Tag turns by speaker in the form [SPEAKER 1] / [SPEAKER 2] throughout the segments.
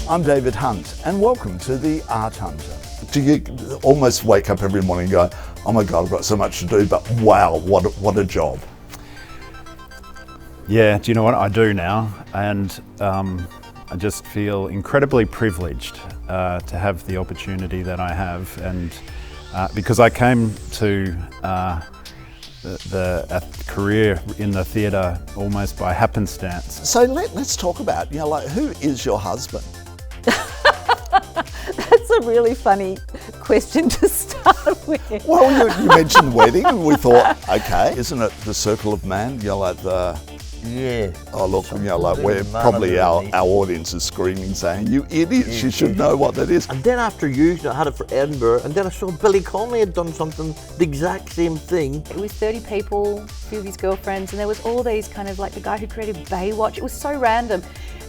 [SPEAKER 1] I'm David Hunt, and welcome to the Art Hunter. Do you almost wake up every morning and go, oh my God, I've got so much to do, but wow, what a job?
[SPEAKER 2] Yeah, do you know what I do now? And I just feel incredibly privileged to have the opportunity that I have, and because I came to a career in the theatre almost by happenstance.
[SPEAKER 1] So let's talk about, who is your husband?
[SPEAKER 3] That's a really funny question to start with.
[SPEAKER 1] Well, you mentioned wedding, and we thought, okay, isn't it the circle of man?
[SPEAKER 4] Yeah.
[SPEAKER 1] Oh look, we're probably our audience is screaming, saying, "You idiots! You should know what that is."
[SPEAKER 4] And then after you had it for Edinburgh, and then I saw Billy Connolly had done something, the exact same thing.
[SPEAKER 3] It was 30 people, a few of his girlfriends, and there was all these kind of like the guy who created Baywatch. It was so random.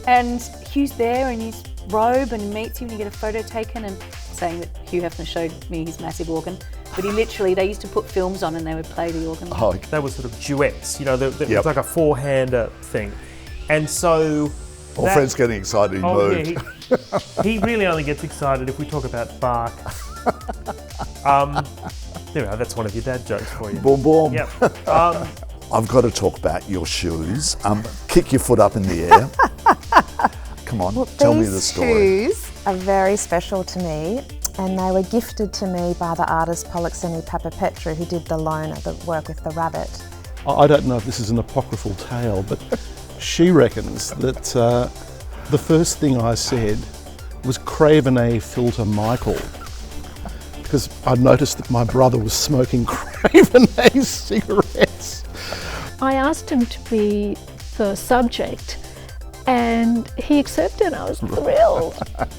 [SPEAKER 3] And Hugh's there in his robe and meets you and you get a photo taken, and saying that Hugh Hefner showed me his massive organ. But they used to put films on and they would play the organ.
[SPEAKER 1] Oh.
[SPEAKER 5] They were sort of duets, it was like a four-hander thing. And so...
[SPEAKER 1] All friends getting excited, he moved.
[SPEAKER 5] Yeah, he really only gets excited if we talk about Bach. That's one of your dad jokes for you.
[SPEAKER 1] Boom, boom.
[SPEAKER 5] Yep.
[SPEAKER 1] I've got to talk about your shoes. Kick your foot up in the air. Come on, tell me the story.
[SPEAKER 6] These shoes are very special to me, and they were gifted to me by the artist Polixeni Papapetru, who did the loner, the work with the rabbit.
[SPEAKER 7] I don't know if this is an apocryphal tale, but she reckons that the first thing I said was Cravenet Filter Michael, because I noticed that my brother was smoking Cravenet cigarettes.
[SPEAKER 8] I asked him to be the subject, and he accepted. I was thrilled,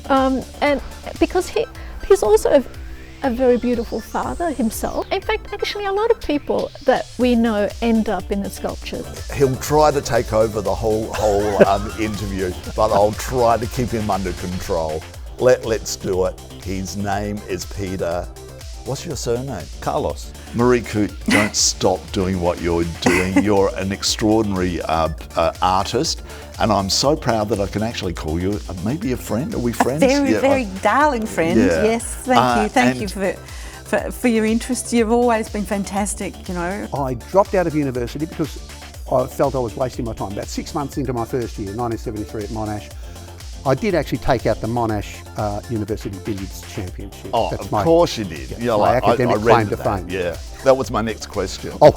[SPEAKER 8] and because he's also a very beautiful father himself. In fact, actually, a lot of people that we know end up in the sculptures.
[SPEAKER 1] He'll try to take over the whole interview, but I'll try to keep him under control. Let's do it. His name is Peter. What's your surname?
[SPEAKER 7] Carlos.
[SPEAKER 1] Mariku, don't stop doing what you're doing. You're an extraordinary artist, and I'm so proud that I can actually call you maybe a friend. Are we friends?
[SPEAKER 3] Very darling friend.
[SPEAKER 1] Yeah.
[SPEAKER 3] Yes, thank you for your interest. You've always been fantastic,
[SPEAKER 9] I dropped out of university because I felt I was wasting my time. About 6 months into my first year, 1973 at Monash, I did actually take out the Monash University Billiards Championship.
[SPEAKER 1] Oh,
[SPEAKER 9] That's
[SPEAKER 1] of course you did.
[SPEAKER 9] Yeah, my academic claim to fame.
[SPEAKER 1] Yeah, that was my next question.
[SPEAKER 9] Oh,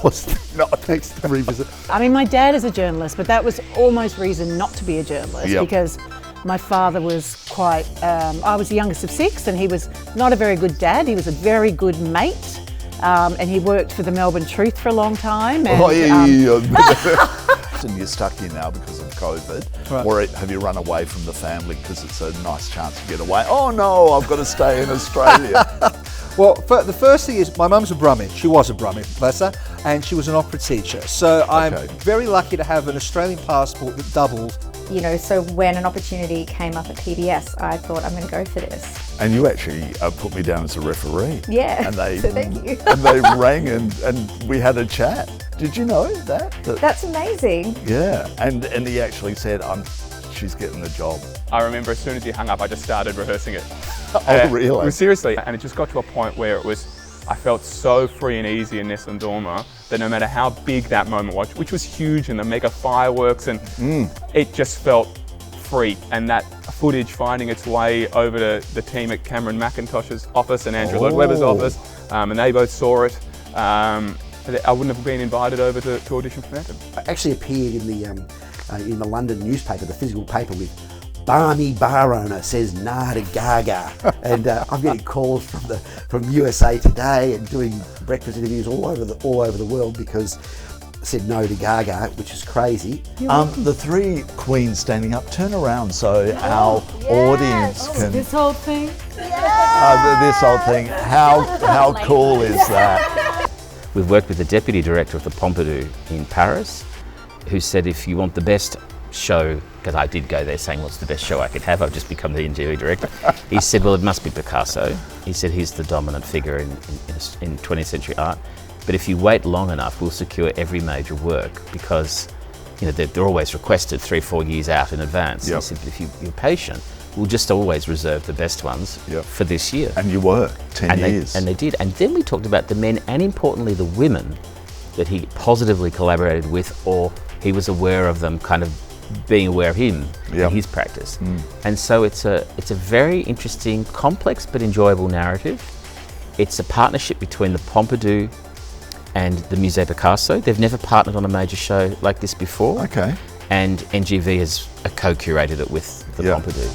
[SPEAKER 9] no, thanks to revisit.
[SPEAKER 10] I mean, my dad is a journalist, but that was almost reason not to be a journalist because my father was quite, I was the youngest of 6 and he was not a very good dad. He was a very good mate and he worked for the Melbourne Truth for a long time. And,
[SPEAKER 1] And you're stuck here now because of COVID,
[SPEAKER 7] Right.
[SPEAKER 1] or have you run away from the family because it's a nice chance to get away? Oh no, I've got to stay in Australia.
[SPEAKER 11] Well, the first thing is my mum's a Brummie. She was a Brummie, bless her, and she was an opera teacher. So I'm very lucky to have an Australian passport that doubles.
[SPEAKER 6] So when an opportunity came up at PBS, I thought, I'm going to go for this.
[SPEAKER 1] And you actually put me down as a referee.
[SPEAKER 6] Yeah,
[SPEAKER 1] and they,
[SPEAKER 6] so thank you.
[SPEAKER 1] And they rang and we had a chat. Did you know that?
[SPEAKER 6] That's amazing.
[SPEAKER 1] Yeah, and he actually said, she's getting the job.
[SPEAKER 12] I remember as soon as he hung up, I just started rehearsing it.
[SPEAKER 1] Oh, really?
[SPEAKER 12] Seriously. And it just got to a point where I felt so free and easy in Nessun Dorma that no matter how big that moment was, which was huge and the mega fireworks, and it just felt free. And that footage finding its way over to the team at Cameron McIntosh's office and Andrew Lloyd Webber's office, and they both saw it. I wouldn't have been invited over to audition for Phantom.
[SPEAKER 9] I actually appeared in the London newspaper, the physical paper, with Barmy bar owner says nah to Gaga, and I'm getting calls from USA Today and doing breakfast interviews all over the world because I said no to Gaga, which is crazy.
[SPEAKER 1] The 3 queens standing up, turn around so our audience can.
[SPEAKER 10] this whole thing.
[SPEAKER 1] This whole thing. How cool is that?
[SPEAKER 13] We've worked with the deputy director of the Pompidou in Paris, who said if you want the best show, because I did go there saying what's the best show I could have, I've just become the interior director. He said, well, it must be Picasso. He said he's the dominant figure in 20th century art. But if you wait long enough, we'll secure every major work, because they're always requested 3 or 4 years out in advance. He said, but if you're patient, we'll just always reserve the best ones for this year.
[SPEAKER 1] And you were 10 years.
[SPEAKER 13] And they did. And then we talked about the men and importantly the women that he positively collaborated with, or he was aware of them kind of being aware of him in his practice. And so it's a very interesting, complex but enjoyable narrative. It's a partnership between the Pompidou and the Musée Picasso. They've never partnered on a major show like this before.
[SPEAKER 1] Okay.
[SPEAKER 13] And NGV has co-curated it with the Pompidou.